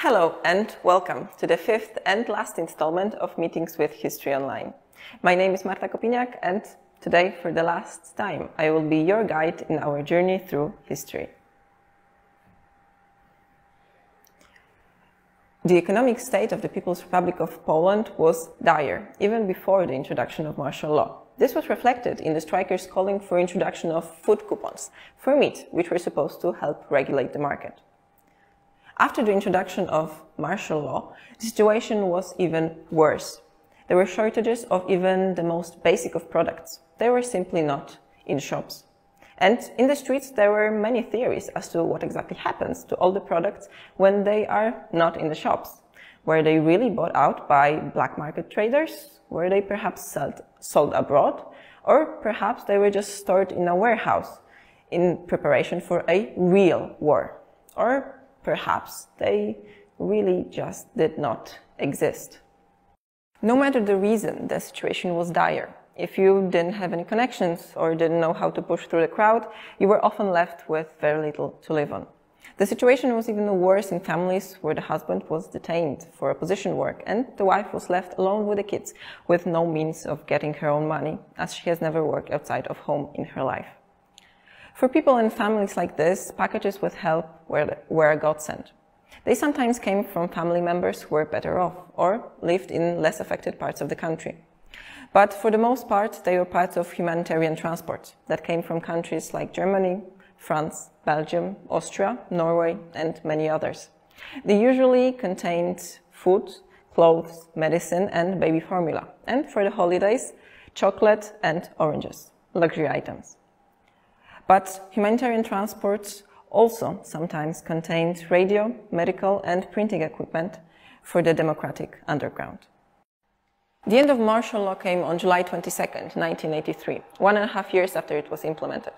Hello and welcome to the fifth and last installment of Meetings with History Online. My name is Marta Kopiniak and today, for the last time, I will be your guide in our journey through history. The economic state of the People's Republic of Poland was dire, even before the introduction of martial law. This was reflected in the strikers calling for introduction of food coupons for meat, which were supposed to help regulate the market. After the introduction of martial law, the situation was even worse. There were shortages of even the most basic of products. They were simply not in shops. And in the streets, there were many theories as to what exactly happens to all the products when they are not in the shops. Were they really bought out by black market traders? Were they perhaps sold abroad? Or perhaps they were just stored in a warehouse in preparation for a real war? Or perhaps they really just did not exist. No matter the reason, the situation was dire. If you didn't have any connections or didn't know how to push through the crowd, you were often left with very little to live on. The situation was even worse in families where the husband was detained for opposition work and the wife was left alone with the kids with no means of getting her own money, as she has never worked outside of home in her life. For people in families like this, packages with help were a godsend. They sometimes came from family members who were better off or lived in less affected parts of the country. But for the most part, they were part of humanitarian transport that came from countries like Germany, France, Belgium, Austria, Norway, and many others. They usually contained food, clothes, medicine, and baby formula. And for the holidays, chocolate and oranges, luxury items. But humanitarian transports also sometimes contained radio, medical, and printing equipment for the democratic underground. The end of martial law came on July 22nd, 1983, 1.5 years after it was implemented.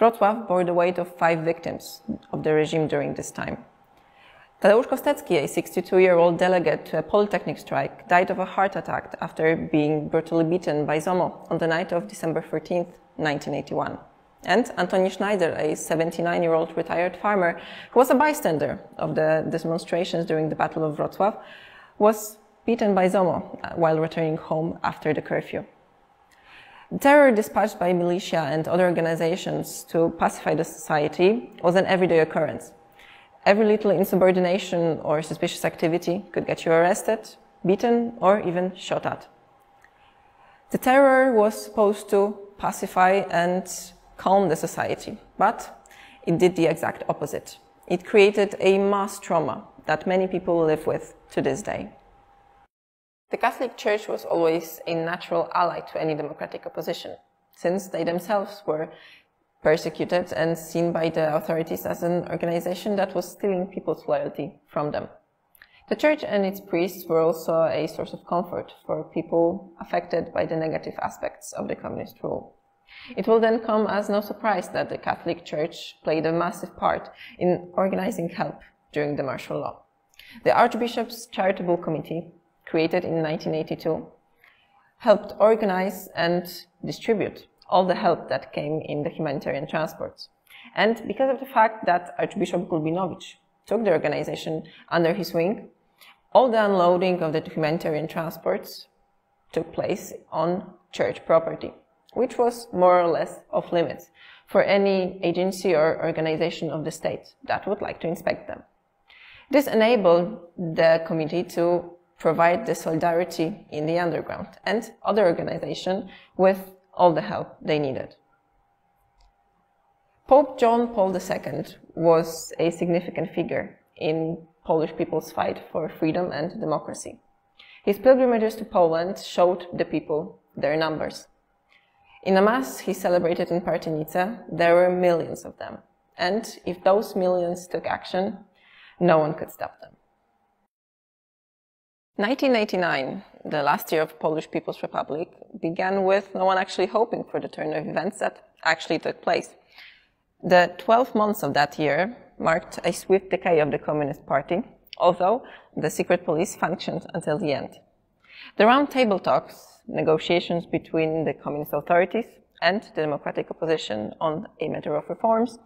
Wrocław bore the weight of 5 victims of the regime during this time. Tadeusz Kostecki, a 62-year-old delegate to a polytechnic strike, died of a heart attack after being brutally beaten by ZOMO on the night of December 14th, 1981. And Antoni Schneider, a 79-year-old retired farmer who was a bystander of the demonstrations during the Battle of Wrocław, was beaten by ZOMO while returning home after the curfew. The terror dispatched by militia and other organizations to pacify the society was an everyday occurrence. Every little insubordination or suspicious activity could get you arrested, beaten, or even shot at. The terror was supposed to pacify and calm the society, but it did the exact opposite. It created a mass trauma that many people live with to this day. The Catholic Church was always a natural ally to any democratic opposition, since they themselves were persecuted and seen by the authorities as an organization that was stealing people's loyalty from them. The Church and its priests were also a source of comfort for people affected by the negative aspects of the communist rule. It will then come as no surprise that the Catholic Church played a massive part in organizing help during the martial law. The Archbishop's Charitable Committee, created in 1982, helped organize and distribute all the help that came in the humanitarian transports. And because of the fact that Archbishop Gulbinowicz took the organization under his wing, all the unloading of the humanitarian transports took place on church property, which was more or less off limits for any agency or organization of the state that would like to inspect them. This enabled the committee to provide the solidarity in the underground and other organizations with all the help they needed. Pope John Paul II was a significant figure in Polish people's fight for freedom and democracy. His pilgrimages to Poland showed the people their numbers. In a mass he celebrated in Partynice, there were millions of them. And if those millions took action, no one could stop them. 1989, the last year of Polish People's Republic, began with no one actually hoping for the turn of events that actually took place. The 12 months of that year marked a swift decay of the Communist Party, although the secret police functioned until the end. The round table talks, negotiations between the communist authorities and the democratic opposition on a matter of reforms,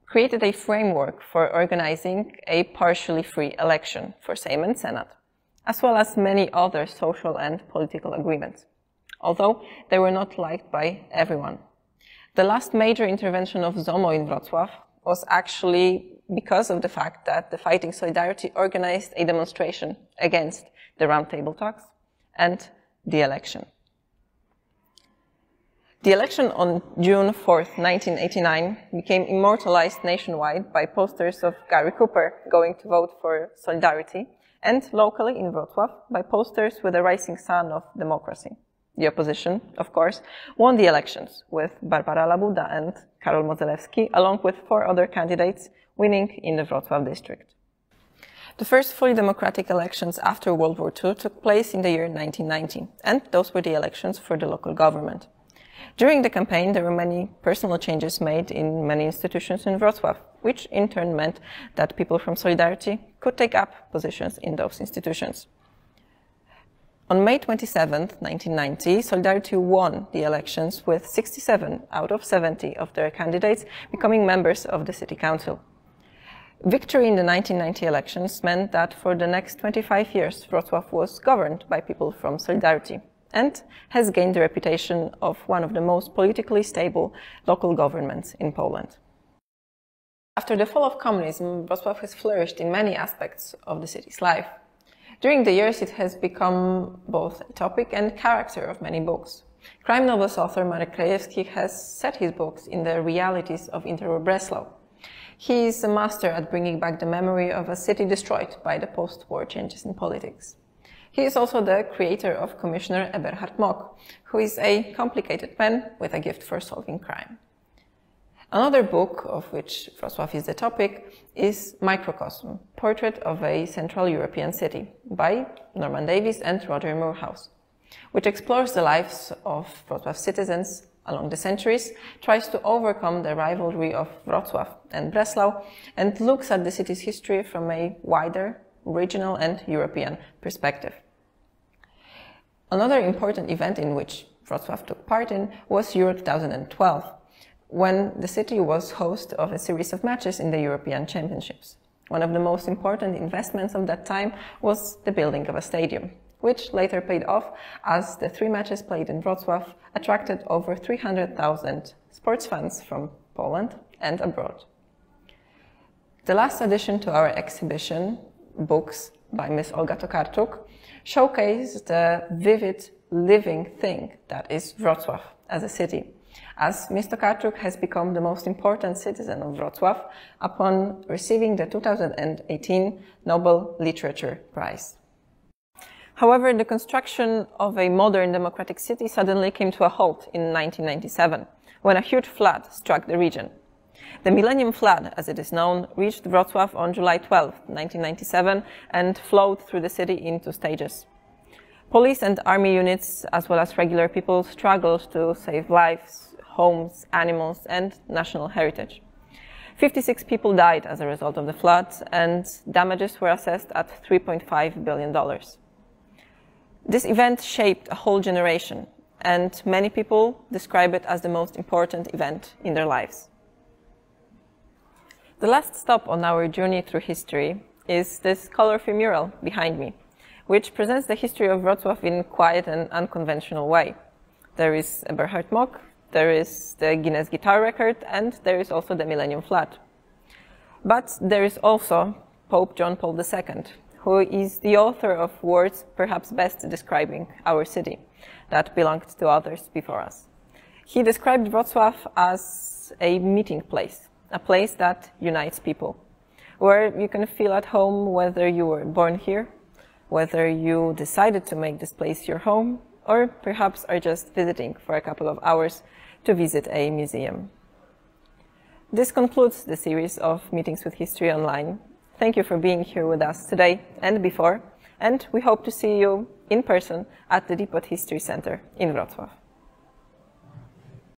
created a framework for organizing a partially free election for Sejm and Senate, as well as many other social and political agreements, although they were not liked by everyone. The last major intervention of ZOMO in Wrocław was actually because of the fact that the Fighting Solidarity organized a demonstration against the roundtable talks and the election. The election on June 4th, 1989 became immortalized nationwide by posters of Gary Cooper going to vote for Solidarity, and locally in Wrocław by posters with the rising sun of democracy. The opposition, of course, won the elections, with Barbara Labuda and Karol Modzelewski, along with 4 other candidates, winning in the Wrocław district. The first fully democratic elections after World War II took place in the year 1990, and those were the elections for the local government. During the campaign, there were many personal changes made in many institutions in Wrocław, which in turn meant that people from Solidarity could take up positions in those institutions. On May 27, 1990, Solidarity won the elections with 67 out of 70 of their candidates becoming members of the city council. Victory in the 1990 elections meant that for the next 25 years, Wrocław was governed by people from Solidarity and has gained the reputation of one of the most politically stable local governments in Poland. After the fall of communism, Wrocław has flourished in many aspects of the city's life. During the years, it has become both a topic and character of many books. Crime novels author Marek Krajewski has set his books in the realities of interwar Breslau. He is a master at bringing back the memory of a city destroyed by the post-war changes in politics. He is also the creator of Commissioner Eberhard Mock, who is a complicated man with a gift for solving crime. Another book, of which Wrocław is the topic, is Microcosm, Portrait of a Central European City, by Norman Davies and Roger Moorhouse, which explores the lives of Wrocław citizens along the centuries, tries to overcome the rivalry of Wrocław and Breslau, and looks at the city's history from a wider, regional and European perspective. Another important event in which Wrocław took part in was Euro 2012, when the city was host of a series of matches in the European Championships. One of the most important investments of that time was the building of a stadium, which later paid off as the 3 matches played in Wrocław attracted over 300,000 sports fans from Poland and abroad. The last addition to our exhibition, Books by Ms. Olga Tokarczuk, showcased the vivid, living thing that is Wrocław as a city, as Ms. Tokarczuk has become the most important citizen of Wrocław upon receiving the 2018 Nobel Literature Prize. However, the construction of a modern democratic city suddenly came to a halt in 1997, when a huge flood struck the region. The Millennium Flood, as it is known, reached Wrocław on July 12, 1997, and flowed through the city in 2 stages. Police and army units, as well as regular people, struggled to save lives, homes, animals, and national heritage. 56 people died as a result of the flood, and damages were assessed at $3.5 billion. This event shaped a whole generation, and many people describe it as the most important event in their lives. The last stop on our journey through history is this color-free mural behind me, which presents the history of Wrocław in quite an unconventional way. There is Eberhard Mock, there is the Guinness Guitar Record, and there is also the Millennium Flood. But there is also Pope John Paul II, who is the author of words perhaps best describing our city, that belonged to others before us. He described Wrocław as a meeting place, a place that unites people, where you can feel at home whether you were born here, whether you decided to make this place your home, or perhaps are just visiting for a couple of hours to visit a museum. This concludes the series of Meetings with History Online. Thank you for being here with us today and before, and we hope to see you in person at the Depot History Center in Wrocław.